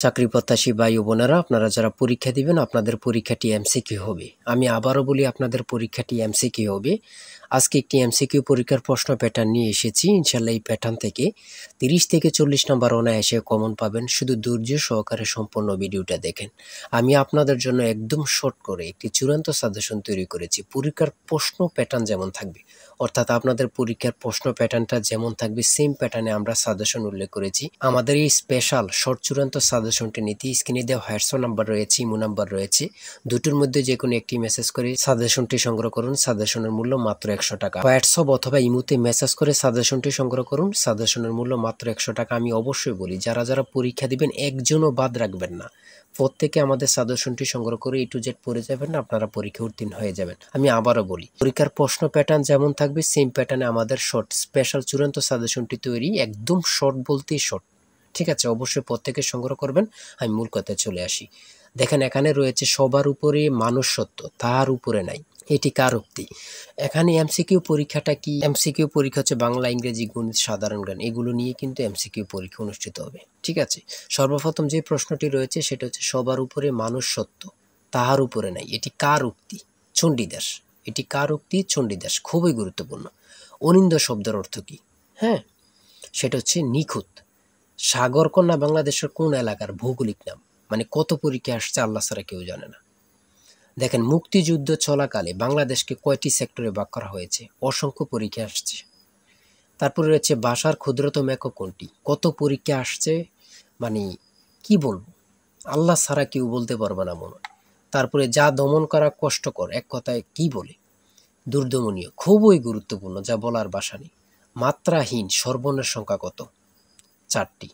চাকরি প্রত্যাশী ভাই ও বোনেরা, আপনারা যারা পরীক্ষা দিবেন আপনাদের পরীক্ষাটি এমসিকিউ হবে। আমি আবারও বলি, আপনাদের পরীক্ষাটি এমসিকিউ হবে। আজকে একটি এমসিকিউ পরীক্ষার প্রশ্ন প্যাটার্ন নিয়ে এসেছি। ইনশাল্লাহ এই প্যাটার্ন থেকে 30 থেকে 40 নম্বর অনায়াসে কমন পাবেন। শুধু ধৈর্য সহকারে সম্পূর্ণ ভিডিওটা দেখেন। আমি আপনাদের জন্য একদম শর্ট করে একটি চূড়ান্ত সাজেশন তৈরি করেছি। পরীক্ষার প্রশ্ন প্যাটার্ন যেমন থাকবে, অর্থাৎ আপনাদের পরীক্ষার প্রশ্ন প্যাটার্নটা যেমন থাকবে সেম প্যাটার্নে আমরা সাজেশন উল্লেখ করেছি। আমাদের এই স্পেশাল শর্ট চূড়ান্ত সাজেশনটি নিতে স্ক্রিনে দেওয়া হোয়াটসঅ্যাপ নাম্বার রয়েছে, ইমো নাম্বার রয়েছে। দুটোর মধ্যে যে কোনো একটি মেসেজ করে সাজেশনটি সংগ্রহ করুন। সাজেশনের মূল্য মাত্র 100 টাকা। হোয়াটসঅ্যাপ অথবা ইমোতে মেসেজ করে সাজেশনটি সংগ্রহ করুন। সাজেশনের মূল্য মাত্র 100 টাকা। আমি অবশ্যই বলি, যারা যারা পরীক্ষা দিবেন একজনও বাদ রাখবেন না। প্রত্যেকে আমাদের সাজেশনটি সংগ্রহ করে A to Z পড়ে যাবেন, আপনারা পরীক্ষা উত্তীর্ণ হয়ে যাবেন। আমি আবারও বলি, পরীক্ষার প্রশ্ন প্যাটার্ন যেমন থাকবে সেম প্যাটার্নে আমাদের শর্ট স্পেশাল চূড়ান্ত সাজেশনটি তৈরি। একদম শর্ট বলতেই শর্ট, ঠিক আছে? অবশ্যই প্রত্যেকে সংগ্রহ করবেন। আমি মূল কথায় চলে আসি। দেখেন, এখানে রয়েছে সবার উপরে মানুষ সত্য, তার উপরে নাই। এটি কার উক্তি? এখানে এমসিকিউ পরীক্ষাটা কি? এমসিকিউ পরীক্ষা হচ্ছে বাংলা, ইংরেজি, গণিত, সাধারণ জ্ঞান, এগুলো নিয়ে কিন্তু এমসিকিউ পরীক্ষা অনুষ্ঠিত হবে, ঠিক আছে? সর্বপ্রথম যে প্রশ্নটি রয়েছে সেটা হচ্ছে সবার উপরে মানুষ সত্য, তাহার উপরে নাই। এটি কার উক্তি? চণ্ডীদাস। এটি কার উক্তি? চণ্ডীদাস। খুবই গুরুত্বপূর্ণ। অনিন্দ শব্দের অর্থ কি? হ্যাঁ, সেটা হচ্ছে নিখুঁত। সাগরকন্যা বাংলাদেশের কোন এলাকার ভৌগোলিক নাম? মানে কত পরীক্ষা আসছে আল্লাহ ছাড়া কেউ জানে না। দেখেন, মুক্তিযুদ্ধ চলাকালে বাংলাদেশকে কয়টি সেক্টরে ভাগ করা হয়েছে? অসংখ্য পরীক্ষা আসছে। তারপরে রয়েছে ভাষার ক্ষুদ্রতম একক কোনটি? কত পরীক্ষা আসছে, মানে কি বলবো, আল্লাহ ছাড়া কেউ বলতে পারবে না মনে। তারপরে যা দমন করা কষ্টকর, এক কথায় কি বলে? দুর্দমনীয়। খুবই গুরুত্বপূর্ণ, যা বলার ভাষা নেই। মাত্রাহীন সর্বর্ণের সংখ্যা কত? 4টি।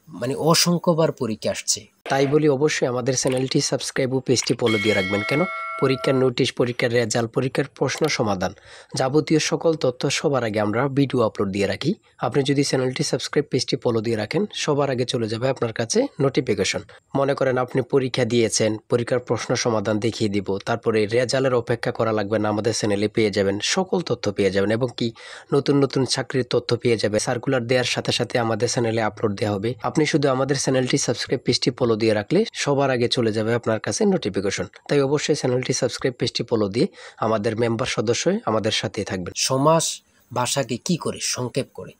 মানে অসংখ্যবার পরীক্ষা আসছে। তাই বলি, অবশ্যই আমাদের চ্যানেলটি সাবস্ক্রাইব ও পেজটি ফলো দিয়ে রাখবেন। কেন? পরীক্ষার নোটিশ, পরীক্ষার রেজাল্ট, পরীক্ষার প্রশ্ন সমাধান, যাবতীয় সকল তথ্য সবার আগে আমরা ভিডিও আপলোড দিয়ে রাখি। আপনি যদি চ্যানেলটি সাবস্ক্রাইব, পেজটি ফলো দিয়ে রাখেন, সবার আগে চলে যাবে আপনার কাছে নোটিফিকেশন। মনে করেন আপনি পরীক্ষা দিয়েছেন, পরীক্ষার প্রশ্ন সমাধান দেখিয়ে দিব, তারপরে রেজাল্টের অপেক্ষা করা লাগবে না, আমাদের চ্যানেলে পেয়ে যাবেন, সকল তথ্য পেয়ে যাবেন। এবং কি, নতুন নতুন চাকরির তথ্য পেয়ে যাবে। সার্কুলার দেওয়ার সাথে সাথে আমাদের চ্যানেলে আপলোড দেওয়া হবে। আপনি শুধু আমাদের চ্যানেলটি সাবস্ক্রাইব, পেজটি ফলো দিয়ে রাখলে সবার আগে চলে যাবে আপনার কাছে নোটিফিকেশন। তাই অবশ্যই চ্যানেলটি সাবস্ক্রাইব, পেজটি ফলো দিয়ে আমাদের মেম্বার সদস্য হয়ে আমাদের সাথেই থাকবেন। সমাস ভাষাকে কি করে সংক্ষেপ করে?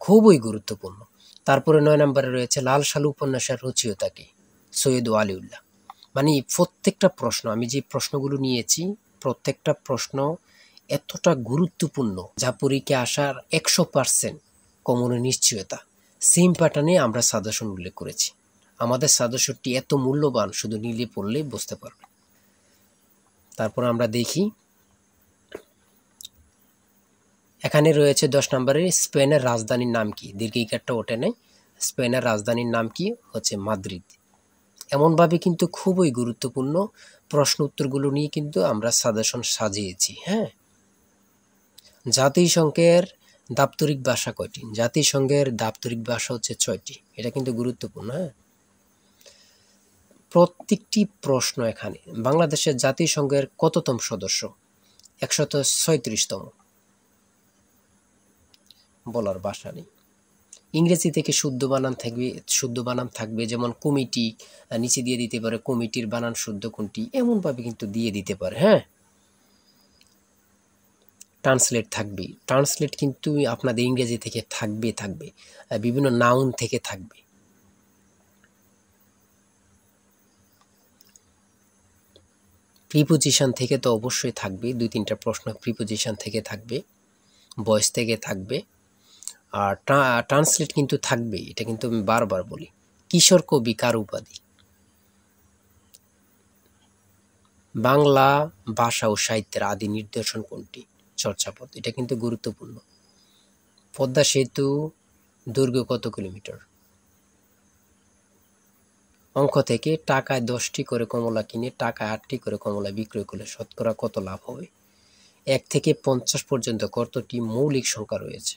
খুবই গুরুত্বপূর্ণ। তারপরে 9 নম্বরে রয়েছে লাল সালু উপন্যাসের রচয়িতা কে? সৈয়দ ওয়ালিউল্লাহ। মানে প্রত্যেকটা প্রশ্ন, আমি যে প্রশ্নগুলো নিয়েছি, প্রত্যেকটা প্রশ্ন এতটা গুরুত্বপূর্ণ যা পরীক্ষা আসার 100% কমনের নিশ্চয়তা। সেম প্যাটার্নে আমরা সাজেশন উল্লেখ করেছি। আমাদের সাজেশনটি এত মূল্যবান, শুধু নিলে পড়লেই বুঝতে পারবে। তারপর আমরা দেখি, এখানে রয়েছে 10 নম্বরে স্পেনের রাজধানীর নাম কি? দীর্ঘিকারটা ওঠে নেই। স্পেনের রাজধানীর নাম কি? হচ্ছে মাদ্রিদ। এমনভাবে কিন্তু খুবই গুরুত্বপূর্ণ প্রশ্ন উত্তরগুলো নিয়ে কিন্তু আমরা সাজেশন সাজিয়েছি। হ্যাঁ, জাতিসংঘের দাপ্তরিক ভাষা কয়টি? জাতিসংঘের দাপ্তরিক ভাষা হচ্ছে 6টি। এটা কিন্তু গুরুত্বপূর্ণ। হ্যাঁ, প্রত্যেকটি প্রশ্ন এখানে বাংলাদেশের জাতিসংঘের কততম সদস্য? 136তম। বলার ভাষা নেই। ইংরেজি থেকে শুদ্ধ বানান থাকবে, শুদ্ধ বানান থাকবে, যেমন কমিটি নিচে দিয়ে দিতে পারে কমিটির বানান শুদ্ধ কোনটি, এমনভাবে কিন্তু দিয়ে দিতে পারে। হ্যাঁ, ট্রান্সলেট থাকবে। ট্রান্সলেট কিন্তু আপনাদের ইংরেজি থেকে থাকবে, বিভিন্ন নাউন থেকে থাকবে। প্রিপোজিশন থেকে তো অবশ্যই থাকবে, 2-3টা প্রশ্ন প্রিপোজিশন থেকে থাকবে, ভয়েস থেকে থাকবে। আর ট্রান্সলেট কিন্তু থাকবে, এটা কিন্তু আমি বারবার বলি। কিশোর কবি কার উপাধি? বাংলা ভাষা ও সাহিত্যের আদি নিদর্শন কোনটি? চর্যাপদ। এটা কিন্তু গুরুত্বপূর্ণ। পদ্মা সেতু দৈর্ঘ্য কত কিলোমিটার? অঙ্ক থেকে টাকায় 10টি করে কমলা কিনে টাকায় 8টি করে কমলা বিক্রয় করলে শতকরা কত লাভ হবে? 1 থেকে 50 পর্যন্ত কতটি মৌলিক সংখ্যা রয়েছে?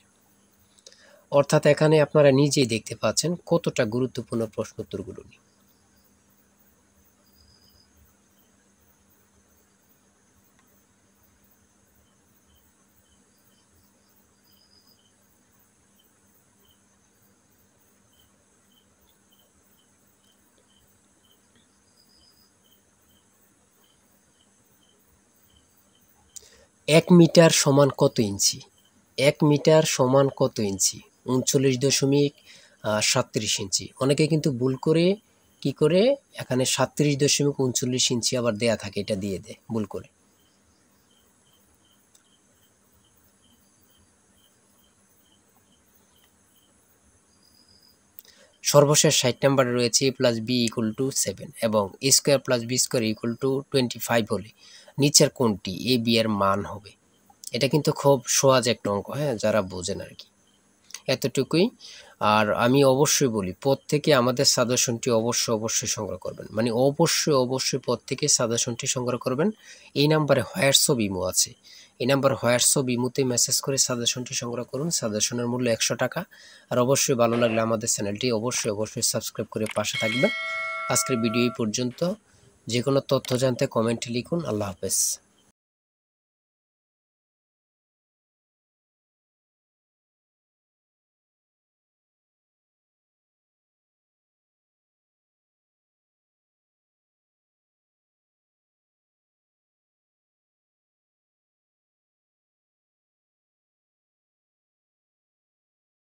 অর্থাৎ এখানে আপনারা নিজেই দেখতে পাচ্ছেন কতটা গুরুত্বপূর্ণ প্রশ্ন উত্তরগুলো নিয়ে। 1 মিটার সমান কত ইঞ্চি? 1 মিটার সমান কত ইঞ্চি? 39.37 ইঞ্চি। অনেকে কিন্তু ভুল করে কি করে এখানে 37.39 ইঞ্চি আবার দেয়া থাকে, এটা দিয়ে দেয় ভুল করে। সর্বশেষ 60 নম্বরে রয়েছে a + b = 7 এবং a² + b² = 25 হলে নিচের কোনটি a b এর মান হবে? এটা কিন্তু খুব সহজ একটা অঙ্ক, হ্যাঁ, যারা বোঝেন আর কি, এতটুকুই। আর আমি অবশ্যই বলি, প্রত্যেকে আমাদের সাজেশনটি অবশ্যই সংগ্রহ করবেন, মানে অবশ্যই প্রত্যেকে সাজেশনটি সংগ্রহ করবেন। এই নাম্বারে হোয়াটসঅ্যাপ ইমো আছে, এই নাম্বার হোয়াটসঅ্যাপ ইমোতে মেসেজ করে সাজেশনটি সংগ্রহ করুন। সাজেশনের মূল্য 100 টাকা। আর অবশ্যই ভালো লাগলে আমাদের চ্যানেলটি অবশ্যই সাবস্ক্রাইব করে পাশে থাকবেন। আজকের ভিডিও এই পর্যন্ত। যে কোনো তথ্য জানতে কমেন্টে লিখুন। আল্লাহ হাফেজ।